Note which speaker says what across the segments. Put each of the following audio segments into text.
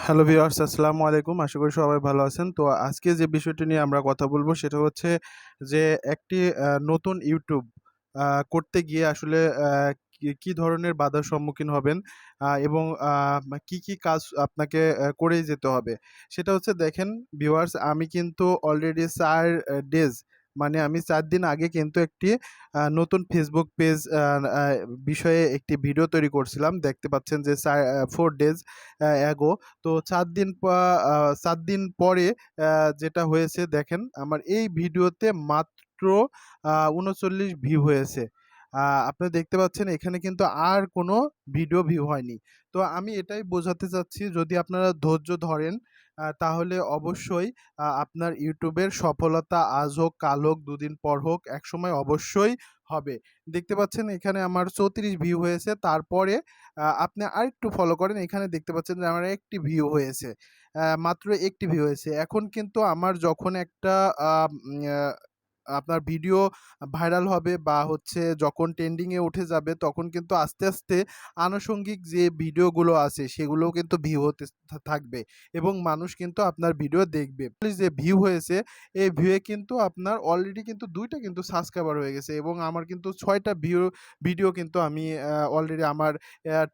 Speaker 1: Hello viewers, আসসালামু আলাইকুম। আশা করি সবাই ভালো আছেন। তো আজকে যে বিষয়টি নিয়ে আমরা কথা বলব সেটা হচ্ছে যে একটি নতুন YouTube আ করতে গিয়ে আসলে কি ধরনের বাধার সম্মুখীন হবেন এবং কি কাজ আপনাকে করেই যেতে হবে। সেটা হচ্ছে দেখেন ভিউয়ার্স, আমি কিন্তু অলরেডি ৪ ডেজ মানে আমি ৪ দিন আগে কিন্তু একটি নতুন Facebook পেজ আ বিষয়ে একটি ভিডিও তৈরি করছিলাম। দেখতে পাচ্ছেন যে 4 ডেজ অ্যাগো। তো ৪ দিন ৪ দিন পরে যেটা হয়েছে দেখেন, আমার এই ভিডিওতে মাত্র ৩৯ ভিউ হয়েছে। আপনারা দেখতে পাচ্ছেন এখানে কিন্তু আর কোনো ভিডিও ভিউ হয়নি। তো আমি এটাই বোঝাতে চাচ্ছি, যদি আপনারা ধৈর্য ধরেন তাহলে অবশ্যই আপনার YouTube এর সফলতা আজ হোক, কাল হোক, ২ দিন পর হোক, একসময় অবশ্যই হবে। দেখতে পাচ্ছেন এখানে আমার ৩৪ ভিউ হয়েছে। তারপরে আপনি আরেকটু ফলো করেন। এখানে দেখতে পাচ্ছেন যে আমার ১ টি ভিউ হয়েছে। মাত্র ১ টি ভিউ হয়েছে। এখন কিন্তু আমার যখন একটা আম আ আপনার ভিডিও ভাইরাল হবে বা হচ্ছে যখন ট্রেন্ডিং এ উঠে যাবে, তখন কিন্তু আস্তে, আস্তে আনুষঙ্গিক যে ভিডিওগুলো আছে সেগুলোও কিন্তু ভিউ হতে থাকবে এবং মানুষ কিন্তু আপনার ভিডিও দেখবে। যে ভিউ হয়েছে, এই ভিউয়ে কিন্তু আপনার অলরেডি কিন্তু ২ টা কিন্তু সাবস্ক্রাইবার হয়ে গেছে এবং আমার কিন্তু ৬ টা ভিডিও কিন্তু আমি অলরেডি আমার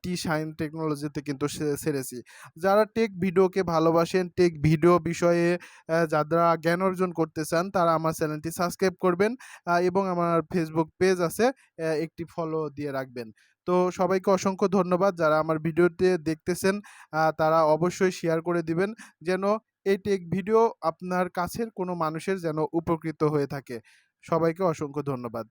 Speaker 1: টি শাইন টেকনোলজিতে কিন্তু ছেড়েছি। যারা টেক ভিডিওকে ভালোবাসেন, টেক ভিডিও বিষয়ে যারা জ্ঞান অর্জন করতে চান, তারা আমার চ্যানেলটি সাবস্ক্রাইব করবেন এবং আমার ফেসবুক পেজ আছে, একটি ফলো দিয়ে রাখবেন। তো সবাইকে অসংখ্য ধন্যবাদ। যারা আমার ভিডিওটি দেখতেছেন তারা অবশ্যই শেয়ার করে দিবেন, যেন এই টেক ভিডিও আপনার কাছের কোনো মানুষের যেন উপকৃত হয়ে থাকে। সবাইকে অসংখ্য ধন্যবাদ।